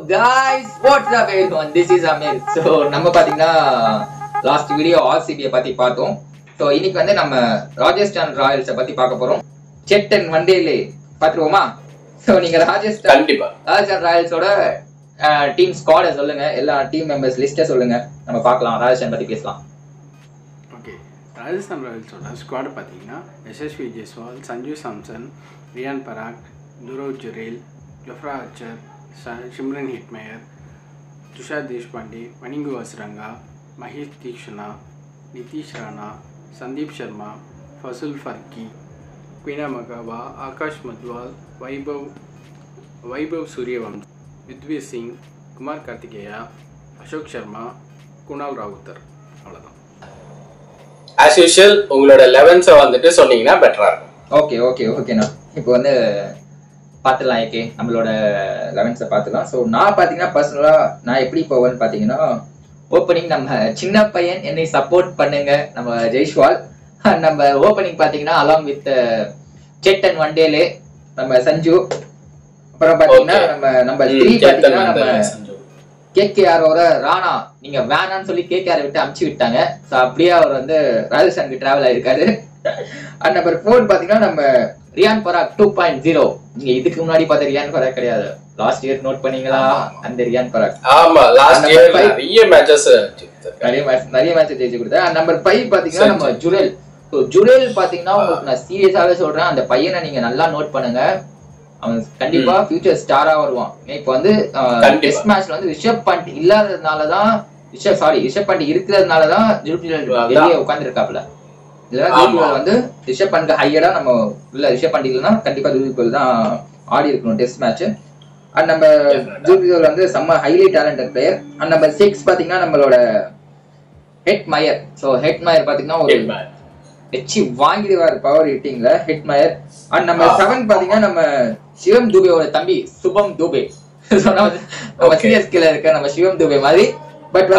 guys, what's up everyone? This is Amir. So நம்ம பாத்தீங்கன்னா last video ஆர்சிபியை பத்தி பார்த்தோம். ஸோ இன்னைக்கு வந்து நம்ம ராஜஸ்தான் ராயல்ஸை பத்தி பார்க்க போறோம். செட் அண்ட் வண்டேலே பார்த்துருவோமா? ஸோ நீங்க ராஜஸ்தான் ராயல்ஸோட டீம் ஸ்குவாடை சொல்லுங்க, எல்லா டீம் மெம்பர்ஸ் லிஸ்ட்டை சொல்லுங்க, நம்ம பார்க்கலாம், ராஜஸ்தான் பத்தி பேசலாம். ஓகே, ராஜஸ்தான் ராயல்ஸோட ஸ்குவாடை பார்த்தீங்கன்னா Yashasvi Jaiswal, Sanju Samson, Riyan Parag, Dhruv Jurel, Jofra Archer, Shimron Hetmyer, Tushar Deshpande, Wanindu Hasaranga, Maheesh Theekshana, Nitish Rana, Sandeep Sharma, Fazal Farooqi, Kwena Maphaka, Akash Madhwal, Vaibhav Suryavanshi, Yudhvir Singh, Kumar Kartikeya, Ashok Sharma, Kunal Rathore. அவ்வளோதான். ஆஸ் யூஷுவல் உங்களோட 11th வந்துட்டு சொன்னீங்கன்னா பெட்டரா இருக்கும். ஓகே ஓகே ஓகேண்ணா, இப்போ வந்து பார்த்துடலாம். ஏகே நம்மளோட 11th பார்த்துக்கலாம். ஸோ நான் பார்த்தீங்கன்னா பர்சனலாக நான் எப்படி போவேன்னு பார்த்தீங்கன்னா, ஓப்பனிங் நம்ம சின்ன பையன் என்னை சப்போர்ட் பண்ணுங்க நம்ம ஜெய்ஸ்வால். நம்ம ஓப்பனிங் பார்த்தீங்கன்னா அலாங் வித் செட் அண்ட் வண்டேலே நம்ம சஞ்சு. அப்புறம் பார்த்தீங்கன்னா நம்ம 3 பார்த்தீங்கன்னா நம்ம கேகேஆரோட ராணா. நீங்க வேணான்னு சொல்லி கேகேஆரை விட்டு அமுச்சு விட்டாங்க. ஸோ அப்படியே அவர் வந்து ராஜஸ்தானுக்கு டிராவல் ஆயிருக்காரு. அண்ட் நம்பர் 4 பார்த்தீங்கன்னா நம்ம ரியான் பராக் 2.0. நீங்க இதுக்கு முன்னாடி பார்த்த ரியான் பராக் கிடையாது. லாஸ்ட் இயர் நோட் பண்ணீங்களா அந்த ரியான் பராக்? ஆமா, லாஸ்ட் இயர் நிறைய மேட்சஸ் ஜெயிச்சு கொடுத்தாரு. நம்பர் 5 பாத்தீங்கன்னா நம்ம ஜுரேல். சோ ஜுரேல் பாத்தீங்கன்னா உங்களுக்கு நான் சீரியஸாவே சொல்றேன், அந்த பையனை நீங்க நல்லா நோட் பண்ணுங்க. அவன் கண்டிப்பா ஃபியூச்சர் ஸ்டாரா வருவான். இப்போ வந்து டெஸ்ட் மேட்ச்ல வந்து ரிஷப் பண்ட் இல்லாததுனாலதான் ரிஷப் பண்ட் இருக்கிறதுனாலதான் வெளியே உட்கார்ந்து இருக்காப்ல. வந்து ரிஷப் பண்ட் ஹையரா நம்ம இல்ல, ரிஷப் பண்ட் இல்லைன்னா கண்டிப்பா ஜூபில் தான் ஆடி இருக்கணும் டெஸ்ட் மேட்ச். அண்ட் நம்ம ஜூபில் வந்து செம்ம highly talented player. And number 6 பாத்தீங்கன்னா நம்மளோட ஹெட்மயர். ஸோ ஹெட்மயர் பாத்தீங்கன்னா ஒரு வெச்சி வாங்கிடுவார் பவர் ஹிட்டிங்ல ஹெட்மயர். அண்ட் நம்பர் 7 பாத்தீங்கன்னா நம்ம சிவம் துபேவோட தம்பி சுபம் துபே. நம்ம சிஎஸ்கேல இருக்க நம்ம சிவம் துபே மாதிரி. பட்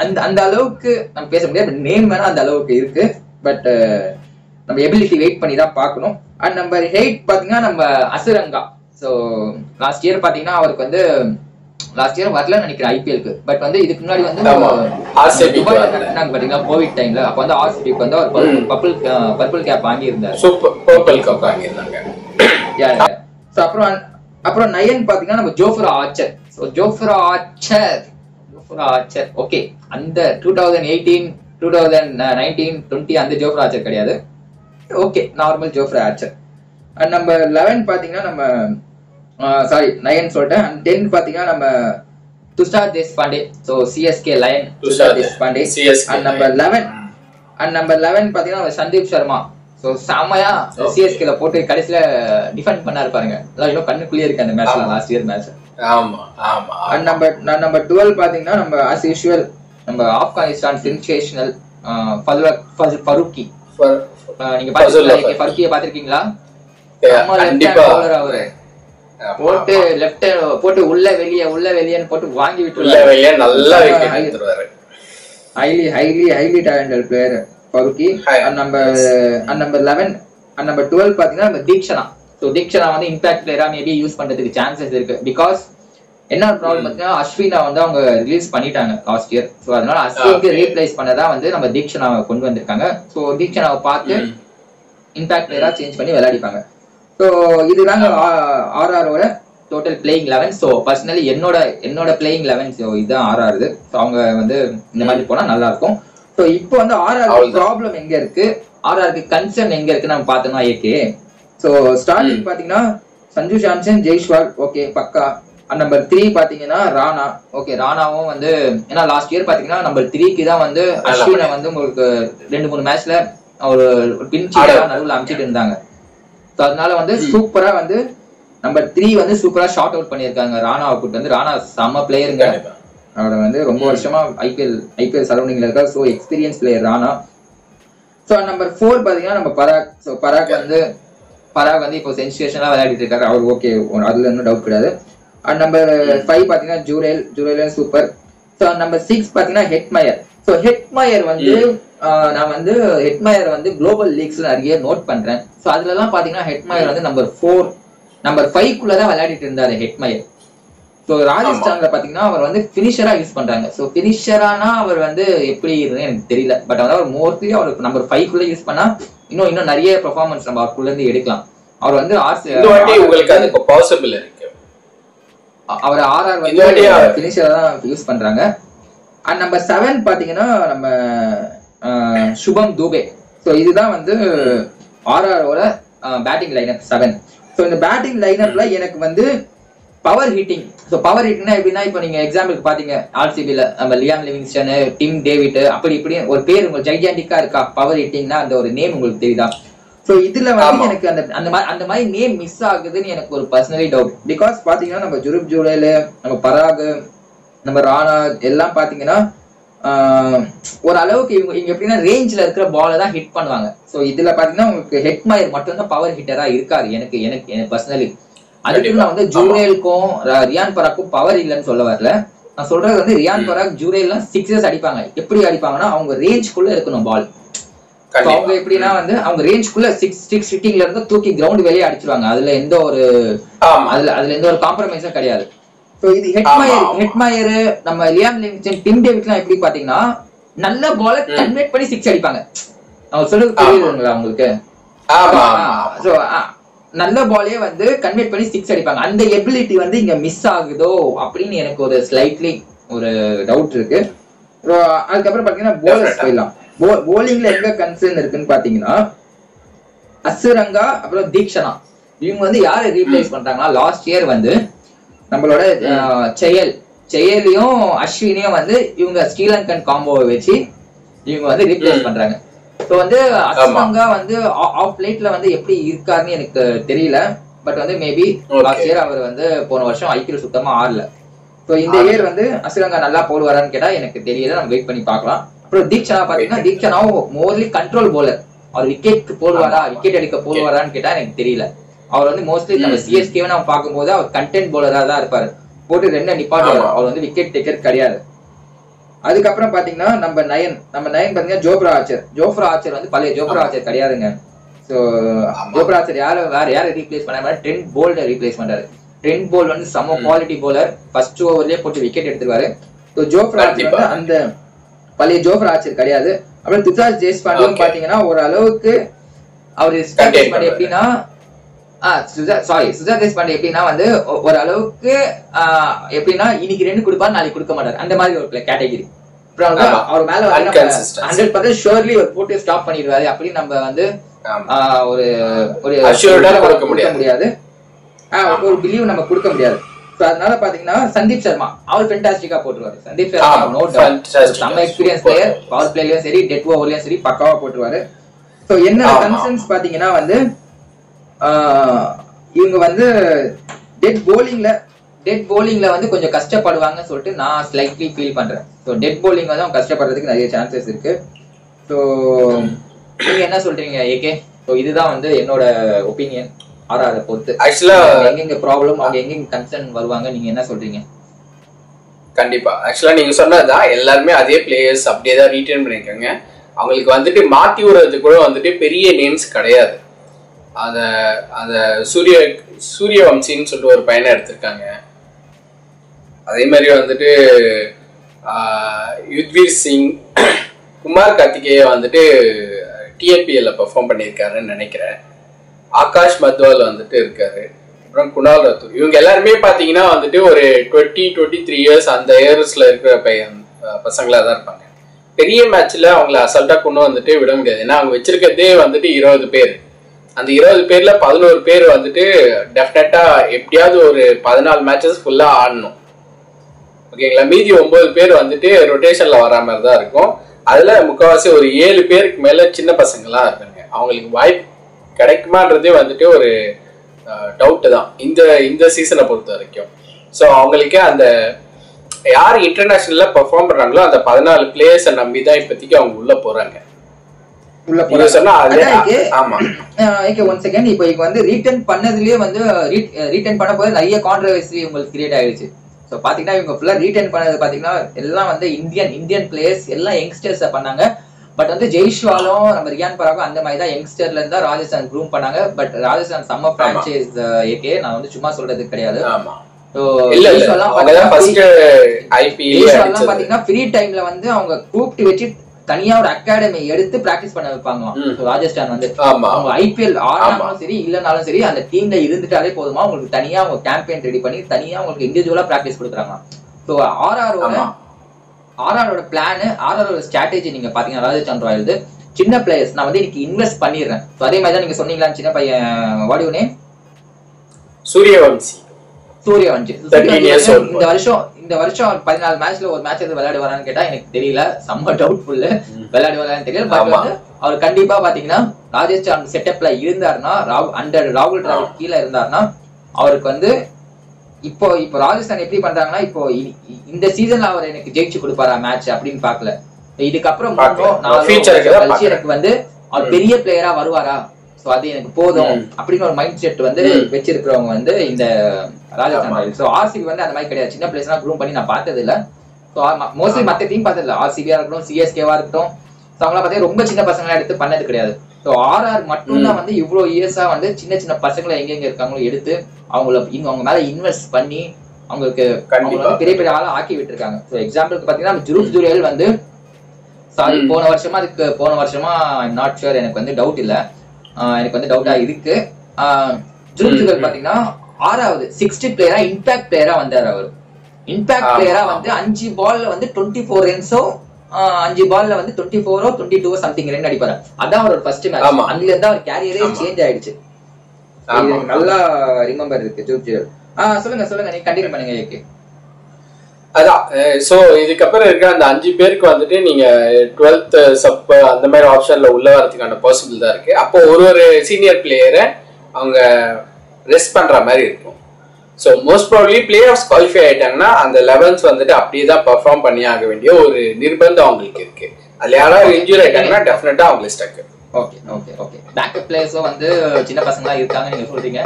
வந்து அந்த அளவுக்கு நம்ம பேச முடியாது. நேம் வேணா அந்த அளவுக்கு இருக்கு. பட் நம்ம எபிலிட்டி வெயிட் பண்ணி தான் பார்க்கணும். அண்ட் நம்பர் 8 பாத்தீங்கன்னா நம்ம அசுரங்கா. ஸோ லாஸ்ட் இயர் பாத்தீங்கன்னா அவருக்கு வந்து லாஸ்ட் இயர் வரலன்னு நினைக்கிறேன் ஐபிஎல்க்கு. பட் வந்து இதுக்கு முன்னாடி வந்து பாத்தீங்கன்னா கோவிட் டைம்ல அப்ப வந்து ஆர்சிபிக்கு வந்து அவர் பர்பிள் கேப் வாங்கி இருந்தார். அப்புறம் 9 பாத்தீங்கன்னா நம்ம Jofra Archer. So Jofra Archer okay, அந்த 2018 2019 20 அந்த ஜோஃப்ரா ஆர்ச்சர் கிடையாது. Okay, normal Jofra Archer. And number 11 பாத்தீங்கன்னா நம்ம 9 சொல்லிட்டேன். அண்ட் 10 பாத்தீங்கன்னா நம்ம Tushar Deshpande. So CSK lion Tushar Deshpande. And number 11 பாத்தீங்கன்னா சந்தீப் சர்மா. ஸோ செம்மையா சிஎஸ்கேல போட்டு கடைசியில டிஃபெண்ட் பண்ணா இருப்பாருங்க. அதான் இன்னும் கண்ணுக்குள்ளேயே இருக்கு அந்த மேட்ச்ல, last year match. And number 12 பாத்தீங்கன்னா நம்ம ஆஸ் யூஷுவல் நம்ம ஆப்கானிஸ்தான் சென்சேஷனல் ஃபருக்கி. நீங்க ஃபருக்கியை பாத்திருக்கீங்களா? அவரு போட்டு லெஃப்ட் போட்டு உள்ள வெளியன்னு போட்டு வாங்கி விட்டுருவாரு. Highly talented player Farooqi. And number 11 and number 12 பாத்தீங்கன்னா நம்ம தீக்ஷனா. ஸோ தீக்ஷனா வந்து இம்பாக்ட் பிளேயரா மேபி யூஸ் பண்றதுக்கு சான்சஸ் இருக்கு. பிகாஸ் என்ன ப்ராப்ளம் பார்த்தீங்கன்னா அஸ்வினா வந்து அவங்க ரிலீஸ் பண்ணிட்டாங்க லாஸ்ட் இயர். ஸோ அதனால அஸ்வினுக்கு ரீப்ளேஸ் பண்ணதான் வந்து நம்ம தீக்ஷனாவை கொண்டு வந்திருக்காங்க. ஸோ தீக்ஷனாவை பார்த்து இம்பாக்ட் பிளேயரா சேஞ்ச் பண்ணி விளையாடிப்பாங்க. ஸோ இதுதாங்க ஆர்ஆரோட டோட்டல் பிளேயிங் 11. ஸோ பர்சனலி என்னோட பிளேயிங் 11. ஸோ இதுதான் ஆர்ஆர். ஸோ அவங்க வந்து இந்த மாதிரி போனா நல்லா இருக்கும். ஸோ இப்போ வந்து ஆர்ஆர் ப்ராப்ளம் எங்க இருக்கு, ஆர்ஆருக்கு கன்சர்ன் எங்க இருக்குன்னு நம்ம பார்த்தோம்னா ஏகே. ஸோ ஸ்டார்டிங் பாத்தீங்கன்னா சஞ்சு சாம்சன், ஜெய்ஸ்வால் ஓகே பக்கா. நம்பர் 3 பாத்தீங்கன்னா ராணா. ஓகே, ராணாவும் வந்து ஏன்னா லாஸ்ட் இயர் பாத்தீங்கன்னா நம்பர் 3க்கு தான் வந்து அஸ்வினை வந்து உங்களுக்கு 2-3 மேட்ச்ல ஒரு பின்ச் நடுவில் அமைச்சிட்டு இருந்தாங்க. ஸோ அதனால வந்து சூப்பரா வந்து நம்பர் 3 வந்து சூப்பரா ஷார்ட் அவுட் பண்ணியிருக்காங்க ராணாவை கூட்டு வந்து. ராணா செம்ம பிளேயருங்க. அவரை வந்து ரொம்ப வருஷமா ஐபிஎல் சரௌண்டிங்ல இருக்கா. So experience player Rana. So number 4 பாத்தீங்கன்னா நம்ம பராக். ஸோ பராக் வந்து இப்போ சென்சேஷனா விளையாடிட்டு இருக்காரு அவர். ஓகே, அதுல இன்னும் டவுட் கிடையாது. அண்ட் நம்பர் 5 பாத்தீங்கன்னா ஜூரேல் சூப்பர். ஸோ நம்பர் 6 பாத்தீங்கன்னா ஹெட்மயர். ஸோ ஹெட்மயர் வந்து நான் வந்து ஹெட்மயர் வந்து குளோபல் லீக்ஸ்ல நிறைய நோட் பண்றேன். ஸோ அதுல எல்லாம் பாத்தீங்கன்னா ஹெட்மயர் வந்து நம்பர் 4 நம்பர் 5 குள்ளதான் விளையாடிட்டு இருந்தாரு ஹெட்மயர். ஸோ ராஜஸ்தான்ல பாத்தீங்கன்னா அவர் வந்து பினிஷரா யூஸ் பண்றாங்க. ஸோ பினிஷரானா அவர் வந்து எப்படி இருக்குன்னு எனக்கு தெரியல. பட் வந்து அவர் மோஸ்ட்லி அவர் நம்பர் 5 குள்ள யூஸ் பண்ணா இன்னும் நிறைய பெர்ஃபார்மன்ஸ் நம்ம அவருக்குள்ள இருந்து எடுக்கலாம். அவர் வந்து அவர் ஆர்ஆர் வந்து பினிஷரா தான் யூஸ் பண்றாங்க. அண்ட் நம்பர் 7 பாத்தீங்கன்னா நம்ம சுபம் தூபே. ஸோ இதுதான் வந்து ஆர்ஆரோட பேட்டிங் லைனப் 7. ஸோ இந்த பேட்டிங் லைனப்ல எனக்கு வந்து பவர் ஹிட்டிங். ஸோ பவர் ஹிட்டிங்னா எப்படின்னா, இப்போ நீங்க எக்ஸாம்பிளுக்கு பாத்தீங்க ஆர்சிபில நம்ம லியாம் லிவிங்ஸ்டன், டிம் டேவிட், அப்படி இப்படி ஒரு பேர் உங்களுக்கு ஜைஜாண்டிக்கா இருக்கா பவர் ஹிட்டிங்னா அந்த ஒரு நேம் உங்களுக்கு தெரியுதா? ஸோ இதுல வந்து எனக்கு அந்த மாதிரி நேம் மிஸ் ஆகுதுன்னு எனக்கு ஒரு பர்சனலி டவுட். பிகாஸ் பாத்தீங்கன்னா நம்ம ஜுருப் ஜூலேல, நம்ம பராக், நம்ம ராணா எல்லாம் பாத்தீங்கன்னா ஒரு அளவுக்கு இவங்க எப்படின்னா ரேஞ்ச்ல இருக்கிற பால தான் ஹிட் பண்ணுவாங்க. ஸோ இதுல பாத்தீங்கன்னா உங்களுக்கு ஹெட்மயர் மட்டும் தான் பவர் ஹிட்டரா இருக்காரு எனக்கு பர்சனலி. அதுக்கு நான் வந்து ஜூரேலுக்கும் ரியான் பராக்கும் பவர் இல்லைன்னு சொல்ல வரல. நான் சொல்றது வந்து ரியான் பராக் ஜூரேல்லாம் 6 அடிப்பாங்க. எப்படி அடிப்பாங்கன்னா அவங்க ரேஞ்ச்குள்ள இருக்கணும் பால். அவங்க எப்படின்னா வந்து அவங்க ரேஞ்ச்குள்ள 6 ஹிட்டிங்ல இருந்து தூக்கி கிரவுண்ட் வெளியே அடிச்சிருவாங்க. அதுல எந்த ஒரு காம்ப்ரமைஸும் கிடையாது. ஸோ இது ஹெட்மயர் நம்ம லியாம் லிவிங்ஸ்டன், டிம் டேவிட்லாம் எப்படி பாத்தீங்கன்னா நல்ல பால கன்வெர்ட் பண்ணி 6 அடிப்பாங்க. அவங்க சொல்றது புரியுதுங்களா உங்களுக்கு? நல்ல பாலே வந்து கன்வெர்ட் பண்ணி 6 அடிப்பாங்க. அந்த எபிலிட்டி வந்து இங்க மிஸ் ஆகுதோ அப்படின்னு எனக்கு ஒரு ஸ்லைட்லி ஒரு டவுட் இருக்கு. அதுக்கப்புறம் பாத்தீங்கன்னா போலர்ஸ் போயிடலாம். போலிங்ல எங்க கன்சர்ன் இருக்குன்னு பாத்தீங்கன்னா அசுரங்கா அப்புறம் தீக்ஷனா. இவங்க வந்து யாரை ரீப்ளேஸ் பண்றாங்கன்னா லாஸ்ட் இயர் வந்து நம்மளோட செயலையும் அஸ்வினையும் வந்து இவங்க ஸ்ரீலங்கன் காம்போவை வச்சு இவங்க வந்து ரீப்ளேஸ் பண்றாங்க. ஸோ வந்து அசுரங்கா வந்து ஆஃப் லைட்ல வந்து எப்படி இருக்காருன்னு எனக்கு தெரியல. பட் வந்து மேபி லாஸ்ட் இயர் அவர் வந்து போன வருஷம் ஐக்கியம் சுத்தமா ஆடல. ஸோ இந்த இயர் வந்து அசுரங்கா நல்லா போடுவாரான்னு கேட்டா எனக்கு தெரியல. நம்ம வெயிட் பண்ணி பார்க்கலாம். அப்புறம் தீக்ஷனா பாத்தீங்கன்னா தீக்ஷனாவும் மோஸ்ட்லி கண்ட்ரோல் போலர். அவர் விக்கெட் போடுவாரா, விக்கெட் எடுக்க போடுவாரான்னு கேட்டா எனக்கு தெரியல. அவர் வந்து மோஸ்ட்லி நம்ம சிஎஸ்கே நம்ம பார்க்கும்போது அவர் கண்டென்ட் போலரா தான் இருப்பாரு. போட்டு 2 நிப்பாட்டுவார். அவர் வந்து விக்கெட் டேக்கர் கிடையாது. அதுக்கப்புறம் பாத்தீங்கன்னா நம்ம நயன் பாத்தீங்கன்னா ஜோஃப்ரா ஆர்ச்சர் வந்து பழைய ஜோஃப்ரா ஆர்ச்சர் கிடையாதுங்க. ஸோ ஜோஃப்ரா ஆர்ச்சர் வேற யாரை ரீப்ளேஸ் பண்ணாரு? ட்ரெண்ட் போல்ட ரீப்ளேஸ் பண்றாரு. ட்ரெண்ட் போல்ட் வந்து செம குவாலிட்டி போலர். ஃபர்ஸ்ட் ஓவர்லயே போட்டு விக்கெட் எடுத்துருவாரு. ஸோ ஜோஃப்ரா ஆர்ச்சர் வந்து அந்த பழைய ஜோஃப்ரா ஆர்ச்சர் கிடையாது. அப்புறம் துஷார் தேஷ்பாண்டேவும் பாத்தீங்கன்னா ஒரு அளவுக்கு அவர் எப்படின்னா சுஷார் தேஷ்பாண்டே எப்படின்னா வந்து ஒரு அளவுக்கு எப்படின்னா இன்னைக்கு 2 கொடுப்பாரு, நாளைக்கு கொடுக்க மாட்டாரு. அந்த மாதிரி ஒரு கேட்டகரி. அவர் மேல 100% ஷூர்லி ஒரு போட்டு ஸ்டாப் பண்ணிடுவாரு. அப்படி நம்ம வந்து ஒரு கொடுக்க முடியாது, ஒரு பிலீவ் நம்ம கொடுக்க முடியாது. அதனால பாத்தீங்கன்னா சந்தீப் சர்மா அவர் ஃபென்டாஸ்டிக்கா போட்டுருவாரு. சந்தீப் சர்மா நோ டவுட் செம்ம எக்ஸ்பீரியன்ஸ் பிளேயர். பவர் பிளேலயும் சரி டெட் ஓவர்லயும் சரி பக்காவா போட்டுருவாரு. ஸோ என்ன கன்சர்ன்ஸ் பாத்தீங்கன்னா வந்து இவங்க வந்து டெட் போலிங்ல வந்து கொஞ்சம் கஷ்டப்படுவாங்கன்னு சொல்லிட்டு நான் ஸ்லைட்லி ஃபீல் பண்றேன். ஸோ டெட் போலிங் வந்து அவங்க கஷ்டப்படுறதுக்கு நிறைய சான்சஸ் இருக்கு. ஸோ நீங்க என்ன சொல்றீங்க ஏகே? ஸோ இதுதான் வந்து என்னோட ஒப்பீனியன். ஆர்ஆரை பொறுத்து ஆக்சுவலா எங்க ப்ராப்ளம், அவங்க எங்க கன்சர்ன் வருவாங்க, நீங்க என்ன சொல்றீங்க? கண்டிப்பா ஆக்சுவலா நீங்க சொன்னதுதான், எல்லாருமே அதே பிளேயர்ஸ் அப்படியே தான் ரீட்டைன் பண்ணிருக்காங்க. அவங்களுக்கு வந்துட்டு மாத்தி விடுறதுக்கு கூட வந்துட்டு பெரிய நேம்ஸ் கிடையாது. அந்த சூரியவம்சின்னு சொல்லிட்டு ஒரு பையனை எடுத்திருக்காங்க. அதே மாதிரி வந்துட்டு யுத்வீர் சிங், குமார் கார்த்திகேய வந்துட்டு டிஎன்பிஎல்ல பெர்ஃபார்ம் பண்ணியிருக்காருன்னு நினைக்கிறேன். ஆகாஷ் மத்வால் வந்துட்டு இருக்காரு. அப்புறம் குணால் ரத்தூர். இவங்க எல்லாருமே பாத்தீங்கன்னா வந்துட்டு ஒரு 20-23 இயர்ஸ் அந்த இயர்ஸ்ல இருக்கிற பசங்களா தான் இருப்பாங்க. பெரிய மேட்ச்ல அவங்கள அசால்ட்டா கொண்டு வந்துட்டு விட முடியாது. ஏன்னா அவங்க வச்சிருக்கிறதே வந்துட்டு 20 பேர். அந்த 20 பேர்ல 11 பேர் வந்துட்டு டெஃபினட்டா எப்படியாவது ஒரு 14 மேட்சஸ் ஃபுல்லா ஆடணும். ஓகேங்களா? மீதி 9 பேர் வந்துட்டு ரொட்டேஷன்ல வரா மாதிரி தான் இருக்கும். அதுல முக்கால்வாசி ஒரு 7 பேருக்கு மேல சின்ன பசங்களாம் இருக்காங்க. அவங்களுக்கு வாய்ப்பு கிடைக்குமான்றதே வந்துட்டு ஒரு டவுட் தான் இந்த சீசனை பொறுத்த வரைக்கும். ஸோ அவங்களுக்கே அந்த யார் இன்டர்நேஷனல்ல பெர்ஃபார்ம் பண்றாங்களோ அந்த 14 பிளேயர்ஸை நம்பி தான் இப்போதைக்கு அவங்க உள்ள போறாங்க. ரீட்டன் பண்ண போது நிறைய கான்ட்ரோவர்சி உங்களுக்கு கிரியேட் ஆயிடுச்சு. சோ பாத்தீங்கன்னா இவங்க ஃபுல்லா ரீட்டன் பண்ணது பாத்தீங்கன்னா எல்லாம் வந்து இந்தியன் பிளேயர்ஸ் எல்லாம் யங்ஸ்டர்ஸ் பண்ணாங்க. பட் வந்து ஜெய்ஷ்வாலும் நம்ம ரியான் பராகும் அந்த மாதிரி தான் யங்ஸ்டர்ல இருந்தா ராஜஸ்தான் க்ரூம் பண்ணாங்க. பட் ராஜஸ்தான் சம்ம பிரான்சைஸ் ஏகே, நான் வந்து சும்மா சொல்றது கிடையாது. இல்ல அவங்கதான் ஃபர்ஸ்ட் ஐபிஎல் எல்லாம் பாத்தீங்கன்னா ஃப்ரீ டைம்ல வந்து அவங்க கூப்பிட்டு வச்சு தனியா ஒரு அகாடமி எடுத்து பிராக்டிஸ் பண்ண வைப்பாங்களாம். ராஜஸ்தான் வந்து அவங்க ஐபிஎல் ஆடினாலும் சரி இல்லனாலும் சரி அந்த டீம்ல இருந்துட்டாலே போதுமா உங்களுக்கு தனியா அவங்க கேம்பெயின் ரெடி பண்ணி தனியா உங்களுக்கு இண்டிவிஜுவலா பிராக்டிஸ் கொடுக்குறாங்க. ஸோ ஆர்ஆரோட பிளான் ஆர்ஆரோட ஸ்ட்ராட்டஜி நீங்க பாத்தீங்கன்னா ராஜஸ்தான் ராயல்ஸ் சின்ன பிளேயர்ஸ் நான் வந்து இன்னைக்கு இன்வெஸ்ட் பண்ணிடுறேன். அதே மாதிரி தான் நீங்க சொன்னீங்களா சின்ன பையன் வாட் யூ நேம் சூரியவன்சி இந்த வருஷம் 14 மேட்ச்ல ஒரு மேட்ச் எடுத்து விளையாடுவாரான்னு கேட்டா எனக்கு தெரியல. செம்ம டவுட்ஃபுல் விளையாடுவாரான்னு தெரியல. பட் வந்து அவர் கண்டிப்பா பாத்தீங்கன்னா ராஜஸ்தான் செட்டப்ல இருந்தாருன்னா அண்டர் ராகுல் டிராவிட் கீழே இருந்தாருன்னா அவருக்கு வந்து இப்போ ராஜஸ்தான் எப்படி பண்றாங்கன்னா இப்போ இந்த சீசன்ல அவர் எனக்கு ஜெயிச்சு கொடுப்பாரா மேட்ச் அப்படின்னு பாக்கல. இதுக்கப்புறம் எனக்கு வந்து அவர் பெரிய பிளேயரா வருவாரா சோ அது எனக்கு போதும் அப்படின்னு ஒரு மைண்ட் செட் வந்து வச்சிருக்கிறவங்க வந்து இந்த ராஜஸ்தான் ராயல்ஸ். ஸோ ஆர்சிபி வந்து அந்த மாதிரி கிடையாது. சின்ன பிளேயர்ஸ் எல்லாம் க்ரூம் பண்ணி நான் பார்த்தது இல்ல. ஸோ மோஸ்ட்லி மற்ற டீம் பார்த்தது இல்லை. ஆர்சிபியா இருக்கட்டும் சிஎஸ்கேவா இருக்கட்டும் ஸோ அவங்களாம் பார்த்தீங்கன்னா ரொம்ப சின்ன பசங்களா எடுத்து பண்ணது கிடையாது. ஸோ ஆர்ஆர் மட்டும்தான் வந்து இவ்வளவு இயர்ஸா வந்து சின்ன சின்ன பசங்களை எங்கெங்க இருக்காங்களோ எடுத்து அவங்க மேல இன்வெஸ்ட் பண்ணி அவங்களுக்கு பெரிய பெரிய ஆளா ஆக்கி விட்டுருக்காங்க. ஸோ எக்ஸாம்பிளுக்கு பாத்தீங்கன்னா ஜுரூப் ஜுரேல் வந்து சாரி போன வருஷமா ஐம் நாட் ஷுர் எனக்கு வந்து டவுட் இல்ல எனக்கு வந்து டவுட்டா இருக்கு. ஜுரூப் ஜுரேல் பாத்தீங்கன்னா 6வது 60 பிளேயரா இம்பாக்ட் பிளேயரா வந்தாரு. அவர் இம்பாக்ட் பிளேயரா வந்து 5 பால்ல வந்து 24 ரன்ஸோ 5 பால்ல வந்து 24 22 சம்திங் ரன் அடிப்பாரு. அதான் அவரோட ஃபர்ஸ்ட் மேட்ச். அங்க இருந்தா அவர் கேரியரே சேஞ்ச் ஆயிடுச்சு. நல்லா ரிமெம்பர் இருக்கு ஜுரூப் ஜுரேல். சொல்லுங்க நீங்க கண்டினியூ பண்ணுங்க. ஏகே அதான் சோ இதுக்கப்புறம் இருக்க அந்த 5 பேருக்கு வந்துட்டு நீங்க 12th சப் அந்த மாதிரி ஆப்ஷன்ல உள்ள வரதுக்கான பாசிபிள் தான் இருக்கு. அப்போ ஒரு சீனியர் பிளேயரை அவங்க ரெஸ்ட் பண்ற மாதிரி இருக்கும். So most probably playoffs qualify ஆயிட்டாங்கன்னா அந்த 11th வந்துட்டு அப்படியே தான் பெர்ஃபார்ம் பண்ணி ஆக வேண்டிய ஒரு நிர்பந்தம் அவங்களுக்கு இருக்கு. அதுல யாராவது இன்ஜூரி ஆயிட்டாங்கன்னா டெஃபினட்டா அவங்களுக்கு ஸ்டக். ஓகே பேக்கப் பிளேயர்ஸும் வந்து சின்ன பசங்களா இருக்காங்க நீங்க சொல்றீங்க.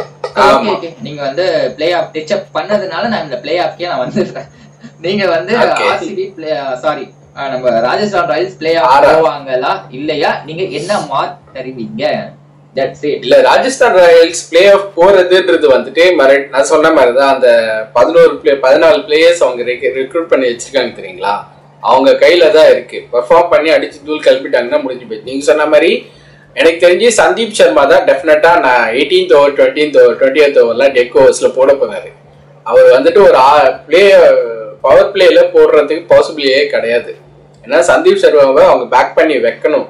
நீங்க வந்து பிளே ஆஃப் டச் அப் பண்ணதுனால நான் இந்த பிளே ஆஃப்க்கே நான் வந்துடுறேன். நீங்க வந்து ஆர்சிபி சாரி நம்ம ராஜஸ்தான் ராயல்ஸ் பிளே ஆஃப் போவாங்களா இல்லையா நீங்க என்ன மார்க் தருவீங்க? இல்ல ராஜஸ்தான் ராயல்ஸ் பிளே ஆஃப் போறதுன்றது வந்துட்டு நான் சொன்ன மாதிரிதான் அந்த 14 பிளேயர்ஸ் அவங்க ரெக்ரூட் பண்ணி வச்சிருக்காங்க தெரியுங்களா, அவங்க கையில தான் இருக்கு. பெர்ஃபார்ம் பண்ணி அடிச்சு தூள் கிளப்பிட்டாங்கன்னா முடிஞ்சு போயிடுச்சு. நீங்க சொன்ன மாதிரி எனக்கு தெரிஞ்சு சந்தீப் சர்மா தான் டெஃபினட்டா நான் 18th ஓவர் 20th ஓவர்லாம் டெக் ஓவர்ஸ்ல போட போனாரு. அவர் வந்துட்டு ஒரு பவர் பிளேல போடுறதுக்கு பாசிபிலிட்டியே கிடையாது. ஏன்னா சந்தீப் சர்மாவை அவங்க பேக் பண்ணி வைக்கணும்.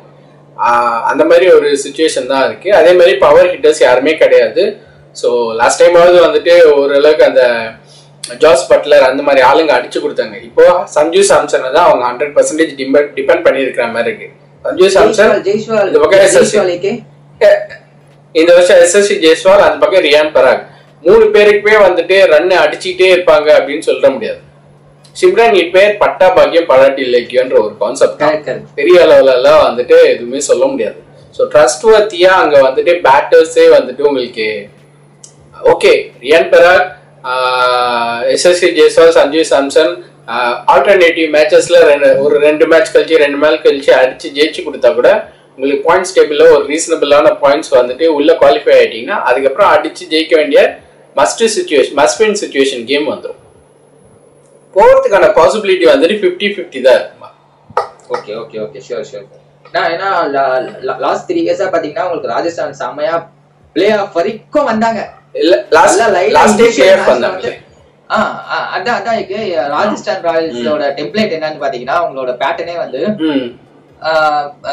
அந்த மாதிரி ஒரு சுச்சுவேஷன் தான் இருக்கு. அதே மாதிரி பவர் ஹிட்டர்ஸ் யாருமே கிடையாது. ஸோ லாஸ்ட் டைமாவது வந்துட்டு ஓரளவுக்கு அந்த ஜாஸ் பட்லர் அந்த மாதிரி ஆளுங்க அடிச்சு கொடுத்தாங்க. இப்போ சஞ்சு சாம்சனை தான் அவங்க 100% டிபெண்ட் பண்ணி இருக்கிற மாதிரி இருக்கு. சஞ்சு சாம்சன் இந்த வருஷம் எஸ்எஸ்வி ஜெய்ஸ்வால், அந்த பக்கம் ரியான் பராக், 3 பேருக்குமே வந்துட்டு ரன் அடிச்சுக்கிட்டே இருப்பாங்க அப்படின்னு சொல்ல முடியாது. சிம்ரன் ஹிட்மேயர் பட்டா பாக்கியம் படாட்டி இல்லைக்கியோன்ற ஒரு கான்செப்ட் பெரிய அளவுல எல்லாம் வந்துட்டு எதுவுமே சொல்ல முடியாது. ஸோ ட்ரஸ்ட் வர்த்தியா அங்க வந்துட்டு பேட்டர்ஸே வந்துட்டு உங்களுக்கு ஓகே ரியான் பராக், எஸ்எஸ்வி ஜெய்ஸ்வால், சஞ்சு சாம்சன் ஆல்டர்னேட்டிவ் மேட்சஸ்ல ஒரு 2 மேட்ச் கழிச்சு 2 மேட்ச் கழிச்சு அடிச்சு ஜெயிச்சு கொடுத்தா கூட உங்களுக்கு பாயிண்ட்ஸ் டேபிள்ல ஒரு ரீசனபிளான பாயிண்ட்ஸ் வந்துட்டு உள்ள குவாலிஃபை ஆயிட்டீங்கன்னா அதுக்கப்புறம் அடிச்சு ஜெயிக்க வேண்டிய மஸ்ட் வின் சிச்சுவேஷன் கேம் வந்துடும். போறதுக்கான பாசிபிலிட்டி வந்துட்டு 50-50 தான் இருக்குமா. Okay sure. ஏன்னா லாஸ்ட் 3 இயர்ஸா பாத்தீங்கன்னா உங்களுக்கு ராஜஸ்தான் செமையா பிளே ஆஃப் வரைக்கும் வந்தாங்க. அதான் ராஜஸ்தான் ராயல்ஸோட டெம்ப்ளேட் என்னன்னு பாத்தீங்கன்னா உங்களோட பேட்டர்னே வந்து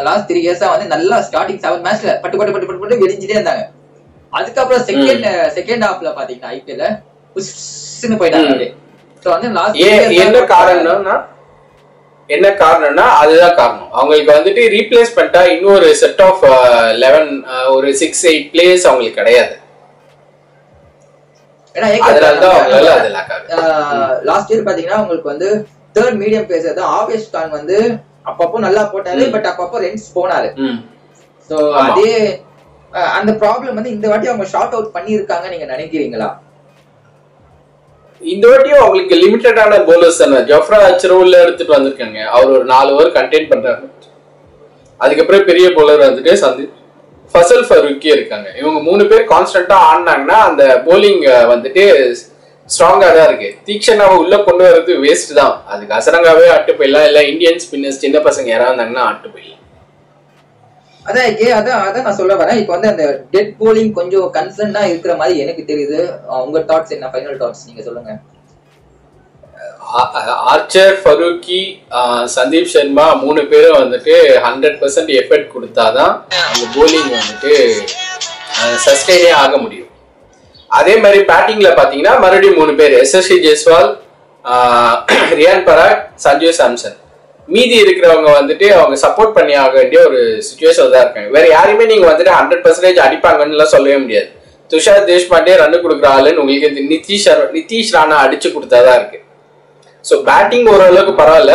லாஸ்ட் 3 இயர்ஸா வந்து நல்லா ஸ்டார்டிங் 7 மேட்ச்ல பட்டு வெடிஞ்சிட்டே இருந்தாங்க. அதுக்கப்புறம் செகண்ட் ஹாஃப்ல பாத்தீங்கன்னா ஐபிஎல்ல புஷ்னு போயிட்டாங்க. என்ன காரணம்னா அதுதான் காரணம். அவங்களுக்கு வந்துட்டு ரீப்ளேஸ்மெண்டா இன்னொரு செட் ஆஃப் 11 ஒரு 6-8 பிளேயர்ஸ் அவங்களுக்கு கிடையாது. லாஸ்ட் இயர் பாத்தீங்கன்னா உங்களுக்கு வந்து தேர்ட் மீடியம் பேசர் தான் ஆவேஷ் கான் வந்து அப்பப்போ நல்லா போட்டாரு, பட் அப்பப்போ ரன்ஸ் போனாரு. சோ அதே அந்த ப்ராப்ளம் வந்து இந்த வாட்டி அவங்க ஷார்ட் அவுட் பண்ணிருக்காங்க நீங்க நினைக்கிறீங்களா? இந்த வாட்டியும் அவங்களுக்கு லிமிட்டடான போலர்ஸ் தானே. ஜோஃப்ரா ஆர்ச்சர் உள்ள எடுத்துட்டு வந்திருக்காங்க. அவர் ஒரு 4 ஓவர் கண்டெயின் பண்றாரு. அதுக்கப்புறம் பெரிய போலர் வந்துட்டு சந்தீப் ஃபசல் ஃபரூக்கி இருக்காங்க. இவங்க 3 பேர் கான்ஸ்டன்டா ஆடினாங்கன்னா அந்த போலிங் வந்துட்டு ஸ்ட்ராங்கா தான் இருக்கு. தீக்ஷனாவை உள்ள கொண்டு வர்றது வேஸ்ட் தான். அதுக்கு அசரங்காவே ஆட்டு போயிடலாம், இல்ல இந்தியன் ஸ்பின்னர்ஸ் சின்ன பசங்க யாராவது இருந்தாங்கன்னா ஆட்டு போயிடலாம். அதான் நான் சொல்ல வரேன். இப்போ வந்து அந்த டெட் போலிங் கொஞ்சம் கன்சர்னா இருக்கிற மாதிரி எனக்கு தெரியுது. உங்க தாட்ஸ் என்ன, ஃபைனல் தாட்ஸ் நீங்க சொல்லுங்க. ஆர்ச்சர், ஃபரூக்கி, சந்தீப் சர்மா 3 பேரும் வந்துட்டு 100% எஃபர்ட் கொடுத்தாதான் அந்த போலிங் வந்துட்டு சஸ்டெயினே ஆக முடியும். அதே மாதிரி பேட்டிங்ல பாத்தீங்கன்னா மறுபடியும் 3 பேர், எஸ்எஸ்வி ஜெய்ஸ்வால், ரியான் பராக், சஞ்சு சாம்சன். மீதி இருக்கிறவங்க வந்துட்டு அவங்க சப்போர்ட் பண்ணி ஆக வேண்டிய ஒரு சிச்சுவேஷன் தான் இருக்காங்க. வேற யாருமே நீங்க வந்துட்டு 100% அடிப்பாங்கன்னு சொல்லவே முடியாது. துஷார் தேஷ்பாண்டே ரன் கொடுக்குற ஆளுன்னு உங்களுக்கு நிதிஷ் ராணா அடிச்சு கொடுத்தாதான் இருக்கு. ஸோ பேட்டிங் ஓரளவுக்கு பரவாயில்ல.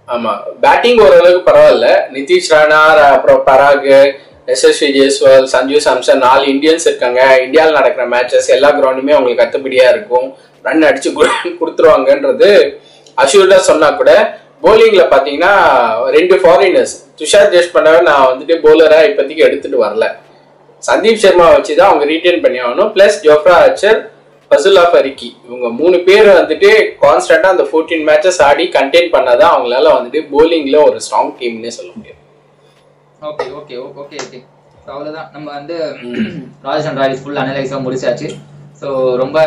ஆமா, பேட்டிங் ஓரளவுக்கு பரவாயில்ல. நிதிஷ் ராணா, அப்புறம் பராக், எஸ்எஸ்வி ஜெய்ஸ்வால், சஞ்சு சாம்சன் 4 இந்தியன்ஸ் இருக்காங்க. இந்தியாவில் நடக்கிற மேட்சஸ் எல்லா கிரவுண்டுமே அவங்களுக்கு கத்துப்படியா இருக்கும், ரன் அடிச்சு கொடுத்துருவாங்கன்றது அஷ்யூர்டா சொன்னா கூட, போலிங்ல பாத்தீங்கன்னா 2 ஃபாரினர்ஸ், துஷார் தேஷ்பாண்டே நான் வந்துட்டு போலரா இப்போதைக்கு எடுத்துட்டு வரல, சந்தீப் சர்மா வச்சுதான் அவங்க ரீட்டைன் பண்ணி ஆகணும். பிளஸ் ஜோஃப்ரா ஆர்ச்சர், ஃபசுல்லா ஃபரிக்கி, இவங்க 3 பேர் வந்துட்டு கான்ஸ்டன்டா அந்த 14 மேட்சஸ் ஆடி கண்டெயின் பண்ணாதான் அவங்களால வந்துட்டு போலிங்ல ஒரு ஸ்ட்ராங் டீம்னே சொல்ல முடியும். ஓகே ஓகே ஓகே ஓகே அவ்வளவுதான். நம்ம வந்து ராஜஸ்தான் ராயல்ஸ் ஃபுல் அனலைஸா முடிச்சாச்சு. ஸோ ரொம்ப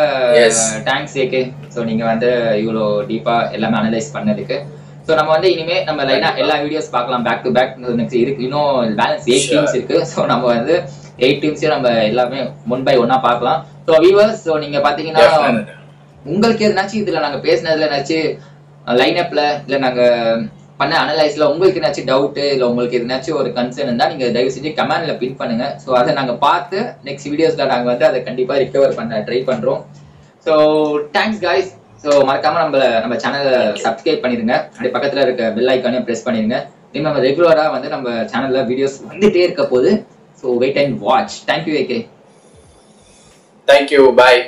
தேங்க்ஸ் ஏகே. ஸோ நீங்க வந்து இவ்வளோ டீப்பா எல்லாமே அனலைஸ் பண்ணதுக்கு. ஸோ நம்ம வந்து இனிமே நம்ம லைனா எல்லா வீடியோஸ் பார்க்கலாம் பேக் டு பேக். நெக்ஸ்ட் இருக்கு இன்னும் பேலன்ஸ் 8 டீம்ஸ் இருக்கு. ஸோ நம்ம வந்து 8 டீம்ஸையும் நம்ம எல்லாமே 1 by 1 பார்க்கலாம். ஸோ வியூவர்ஸ், ஸோ நீங்க பாத்தீங்கன்னா உங்களுக்கு எதுனாச்சும் இதுல நாங்க பேசினதுல ஏதாச்சும் லைன் அப்ல இல்ல நாங்க பண்ண அனலைஸ்ல உங்களுக்கு ஏதாச்சும் டவுட் இல்ல உங்களுக்கு எதுனாச்சும் ஒரு கன்சர்ன் இருந்தா நீங்க தயவு செஞ்சு கமெண்ட்ல பின் பண்ணுங்க. ஸோ அதை நாங்க பார்த்து நெக்ஸ்ட் வீடியோஸ்ல நாங்க வந்து அதை கண்டிப்பா ரிகவர் பண்ண ட்ரை பண்றோம். So thanks guys. ஸோ மறக்காம நம்ம சேனலை சப்ஸ்கிரைப் பண்ணிருங்க, அப்படியே பக்கத்துல இருக்க பெல் ஐக்கானையும் பிரஸ் பண்ணிருங்க. நம்ம ரெகுலரா வந்து நம்ம சேனல்ல வீடியோஸ் வந்துட்டே இருக்க போது. So wait and watch. Thank you AK. Thank you. Bye.